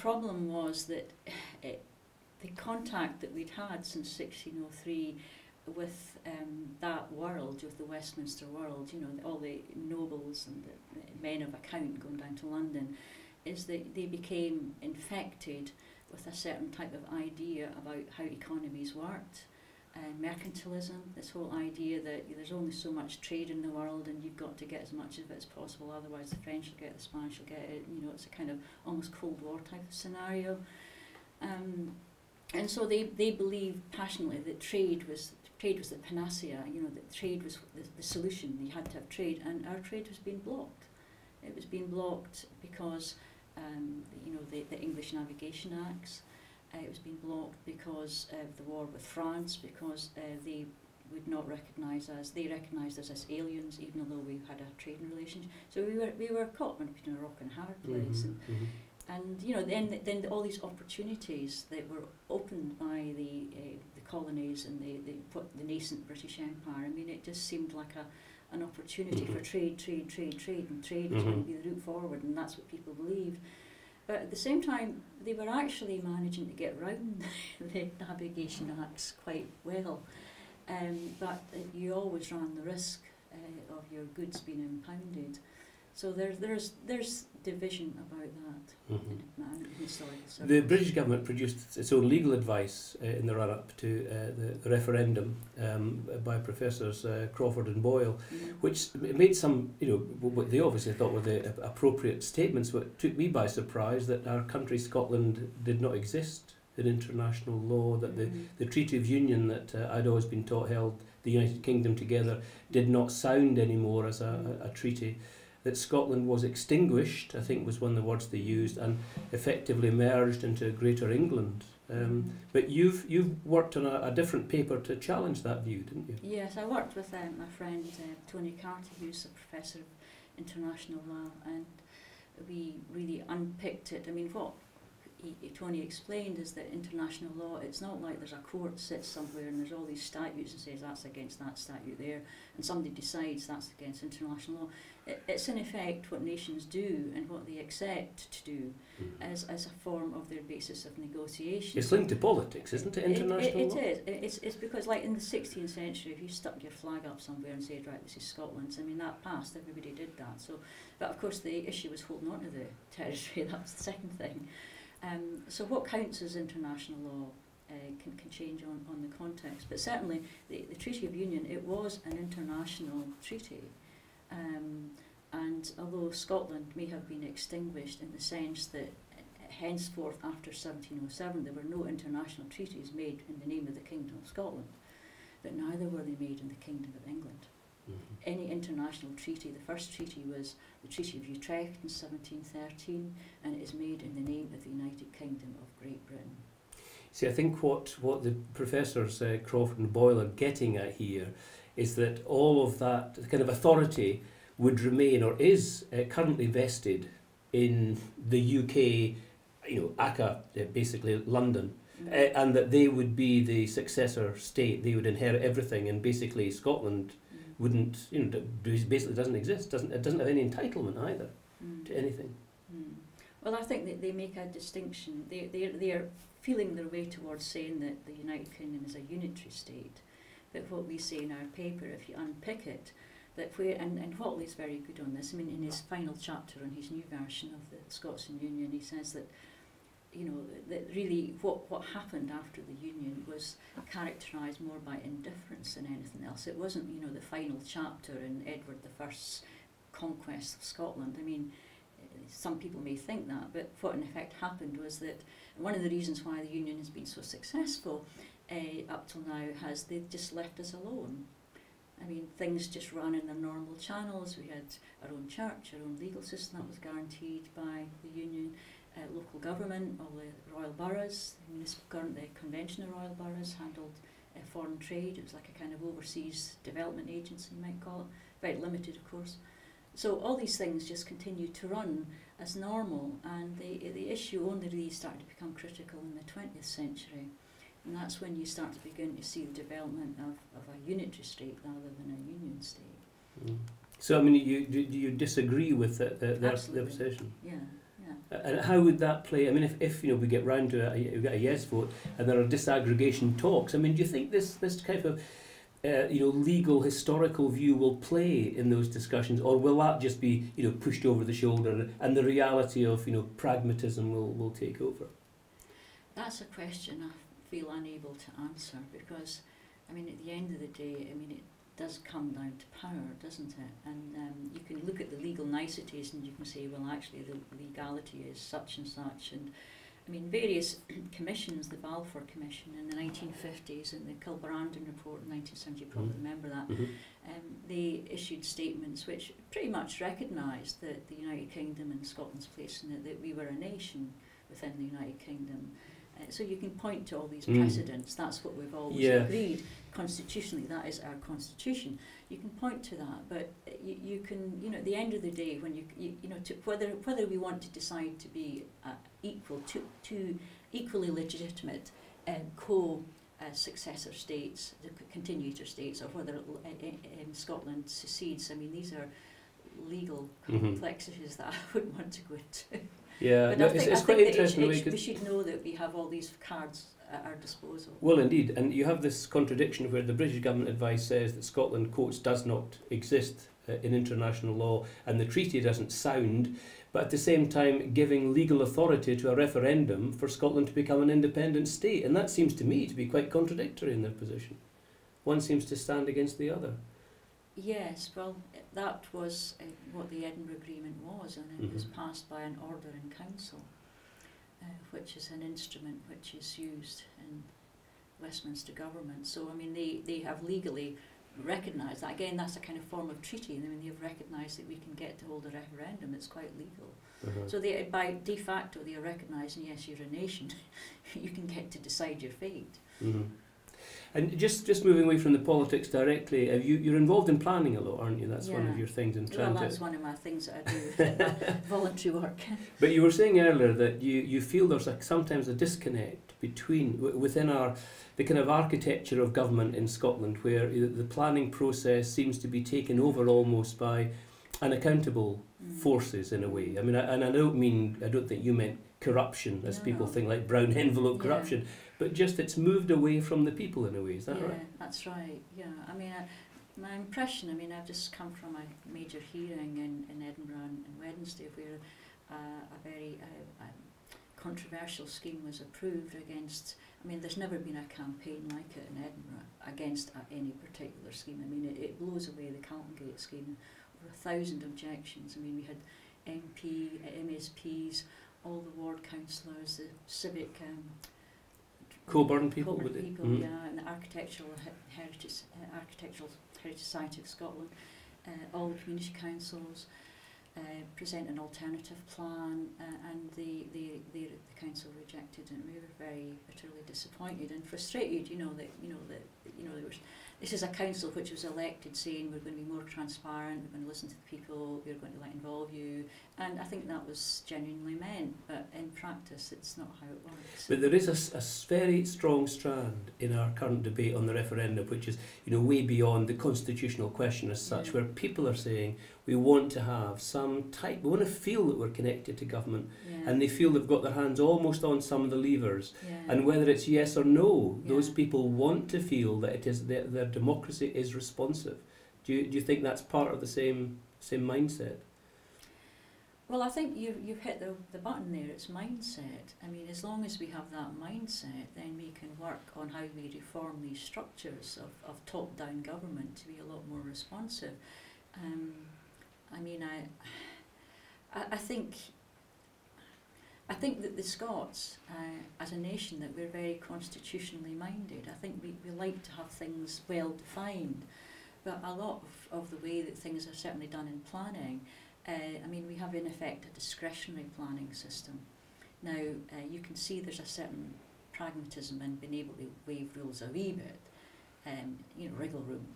problem was that the contact that we'd had since 1603 with that world, with the Westminster world, you know, all the nobles and the men of account going down to London, is that they became infected with a certain type of idea about how economies worked. Mercantilism, this whole idea that there's only so much trade in the world and you've got to get as much of it as possible, otherwise the French will get it, the Spanish will get it, you know, it's a kind of almost Cold War type of scenario. And so they believed passionately that trade was the panacea, you know, that trade was the solution, you had to have trade, and our trade was being blocked. It was being blocked because, you know, the English Navigation Acts. It was being blocked because of the war with France, because they would not recognise us. They recognised us as aliens, even though we had a trading relationship. So we were caught between a rock and a hard place. And you know, then all these opportunities that were opened by the colonies and the nascent British Empire. I mean, it just seemed like an opportunity for trade, and trade was going to be the route forward, and that's what people believed. But at the same time, they were actually managing to get round the Navigation Acts quite well. But you always ran the risk of your goods being impounded. So there's division about that in historical circles. The British government produced its own legal advice in the run-up to the referendum by Professors Crawford and Boyle, which made some, you know, what they obviously thought were the appropriate statements, but took me by surprise that our country, Scotland, did not exist in international law, that the Treaty of Union that I'd always been taught held the United Kingdom together did not sound anymore as a treaty, that Scotland was extinguished, I think was one of the words they used, and effectively merged into Greater England. But you've worked on a different paper to challenge that view, didn't you? Yes, I worked with my friend Tony Carty, who's a professor of international law, and we really unpicked it. I mean, what Tony explained is that international law, it's not like there's a court sits somewhere and there's all these statutes and says that's against that statute there, and somebody decides that's against international law. It's in effect what nations do and what they accept to do as a form of their basis of negotiation. It's linked to politics, isn't it, international law? It is. It's because, like in the 16th century, if you stuck your flag up somewhere and said, right, this is Scotland's, I mean, that passed, everybody did that. So, but of course the issue was holding on to the territory, that's the second thing. So what counts as international law can change on the context, but certainly the Treaty of Union, it was an international treaty, and although Scotland may have been extinguished in the sense that henceforth after 1707 there were no international treaties made in the name of the Kingdom of Scotland, but neither were they made in the Kingdom of England. Any international treaty, the first treaty was the Treaty of Utrecht in 1713, and it is made in the name of the United Kingdom of Great Britain. See, I think what the professors Crawford and Boyle are getting at here is that all of that kind of authority would remain, or is currently vested in the UK, you know, ACA, basically London, and that they would be the successor state, they would inherit everything, and basically Scotland wouldn't, you know, basically doesn't exist, it doesn't have any entitlement either to anything. Well, I think that they make a distinction. They are feeling their way towards saying that the United Kingdom is a unitary state, but what we say in our paper, if you unpick it, that and Whatley's very good on this. I mean, in his final chapter on his new version of the Scots and Union, he says that, you know, that really what happened after the Union was characterised more by indifference than anything else. It wasn't, you know, the final chapter in Edward I's conquest of Scotland. I mean, some people may think that, but what in effect happened was that one of the reasons why the Union has been so successful up till now has they've just left us alone. I mean, things just ran in their normal channels. We had our own church, our own legal system that was guaranteed by the Union. Local government, all the royal boroughs, the Convention of Royal Boroughs handled foreign trade. It was like a kind of overseas development agency, you might call it, very limited of course. So all these things just continued to run as normal, and the issue only really started to become critical in the 20th century, and that's when you start to begin to see the development of a unitary state rather than a union state. So I mean, do you disagree with their position? Yeah. And how would that play? I mean, if we get round to we get a yes vote and there are disaggregation talks, I mean, do you think this type of legal historical view will play in those discussions, or will that just be pushed over the shoulder and the reality of pragmatism will take over? That's a question I feel unable to answer, because I mean, at the end of the day, I mean, it does come down to power, doesn't it? And you can look at the legal niceties and you can say, well, actually the legality is such and such. And I mean, various commissions, the Balfour Commission in the 1950s and the Kilbrandon Report in 1970, you probably remember that, they issued statements which pretty much recognised that the United Kingdom and Scotland's place in it, that we were a nation within the United Kingdom. So you can point to all these precedents. That's what we've always agreed constitutionally. That is our constitution. You can point to that, but you can, at the end of the day, when to whether we want to decide to be equal to equally legitimate successor states, the continuator states, or whether Scotland secedes. I mean, these are legal complexities that I wouldn't want to go into. Yeah, no, it's quite interesting. We should know that we have all these cards at our disposal. Well, indeed, and you have this contradiction where the British government advice says that Scotland, quotes, does not exist in international law, and the treaty doesn't sound, but at the same time giving legal authority to a referendum for Scotland to become an independent state, and that seems to me to be quite contradictory in their position. One seems to stand against the other. Yes, well, that was what the Edinburgh Agreement was, and it was passed by an order in council, which is an instrument which is used in Westminster government. So, I mean, they have legally recognised that. Again, that's a kind of form of treaty. I mean, they've recognised that we can get to hold a referendum. It's quite legal. So, by de facto, they are recognising, yes, you're a nation. You can get to decide your fate. And just moving away from the politics directly, you're involved in planning a lot, aren't you? That's one of your things in trying that's one of my things that I do, my voluntary work. But you were saying earlier that you feel there's sometimes a disconnect within the kind of architecture of government in Scotland, where the planning process seems to be taken over almost by unaccountable forces in a way. I mean, I don't think you meant corruption, as people think, like brown envelope corruption, but just it's moved away from the people in a way. Is that right? Yeah, that's right. Yeah, I mean, my impression, I mean, I've just come from a major hearing in Edinburgh on Wednesday where a very controversial scheme was approved against, I mean, there's never been a campaign like it in Edinburgh against any particular scheme. I mean, it blows away the Caltongate scheme. Over 1,000 objections. I mean, we had MSPs, all the ward councillors, the civic Coburn people, and the Architectural Heritage Society of Scotland, all the community councils present an alternative plan, and the council rejected it. And we were very bitterly disappointed and frustrated. This is a council which was elected saying we're going to be more transparent, we're going to listen to the people, we're going to involve you, and I think that was genuinely meant, but in practice it's not how it works. But there is a very strong strand in our current debate on the referendum, which is way beyond the constitutional question as such, where people are saying we want to have we want to feel that we're connected to government, and they feel they've got their hands almost on some of the levers, and whether it's yes or no, those people want to feel that it is their democracy is responsive. Do you think that's part of the same mindset? Well, I think you've hit the button there. It's mindset. I mean, as long as we have that mindset, then we can work on how we reform these structures of top-down government to be a lot more responsive. I mean, I think that the Scots, as a nation, that we're very constitutionally minded. I think we like to have things well defined, but a lot of the way that things are certainly done in planning, I mean, we have in effect a discretionary planning system. Now, you can see there's a certain pragmatism in being able to waive rules a wee bit, wriggle room.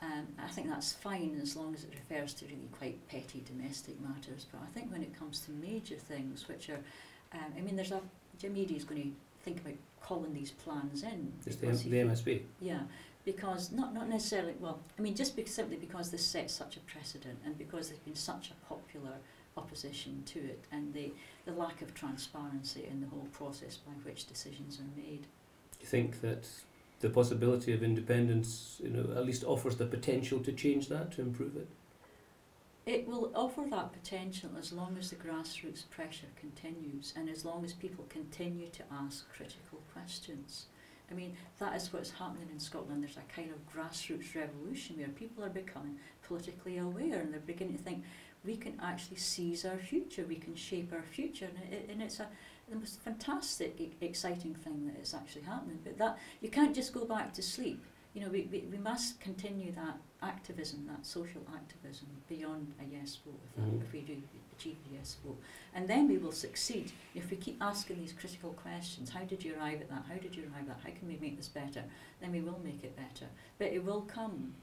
I think that's fine as long as it refers to really quite petty domestic matters, but I think when it comes to major things, which are, I mean, Jim Eadie is going to think about calling these plans in. It's the MSP? Yeah, because not necessarily, well, I mean, just simply because this sets such a precedent and because there's been such a popular opposition to it, and the lack of transparency in the whole process by which decisions are made. Do you think that the possibility of independence, at least offers the potential to change that, to improve it? It will offer that potential as long as the grassroots pressure continues, and as long as people continue to ask critical questions. I mean, that is what's happening in Scotland. There's a kind of grassroots revolution where people are becoming politically aware, and they're beginning to think, we can actually seize our future, we can shape our future, and it's the most fantastic, exciting thing that is actually happening. But that, you can't just go back to sleep. We must continue that activism, that social activism, beyond a yes vote, if we do achieve a yes vote. And then we will succeed. If we keep asking these critical questions, how did you arrive at that, how did you arrive at that, how can we make this better, then we will make it better. But it will come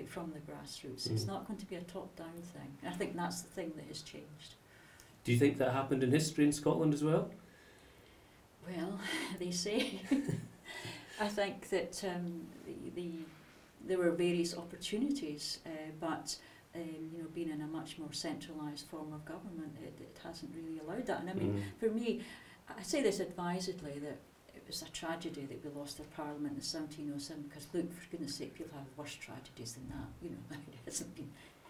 from the grassroots. It's not going to be a top-down thing. And I think that's the thing that has changed. Do you think that happened in history in Scotland as well? Well, they say. I think that there were various opportunities, but being in a much more centralised form of government, it hasn't really allowed that. And I mean, for me, I say this advisedly, that it was a tragedy that we lost our Parliament in 1707, because look, for goodness sake, people have worse tragedies than that, it hasn't been.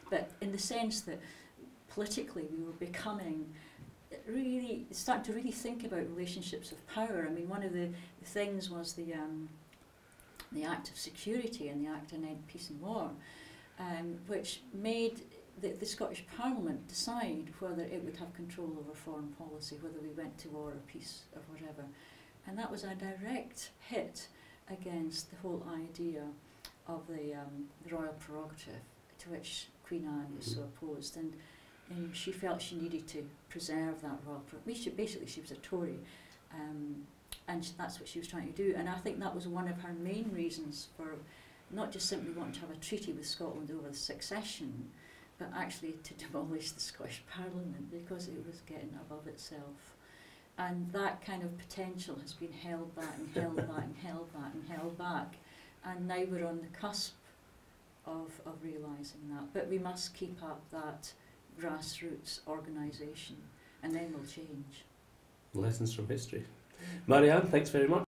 But in the sense that politically we were becoming really, starting to really think about relationships of power. I mean, one of the things was the Act of Security and the Act to End Peace and War, which made the Scottish Parliament decide whether it would have control over foreign policy, whether we went to war or peace or whatever. And that was a direct hit against the whole idea of the royal prerogative, to which Queen Anne was so opposed. And she felt she needed to preserve that royal prerogative. Basically, she was a Tory, and that's what she was trying to do. And I think that was one of her main reasons for not just simply wanting to have a treaty with Scotland over the succession, but actually to demolish the Scottish Parliament, because it was getting above itself. And that kind of potential has been held back and held back and held back and held back. And now we're on the cusp of realising that. But we must keep up that grassroots organisation, and then we'll change. Lessons from history. Mairianne, thanks very much.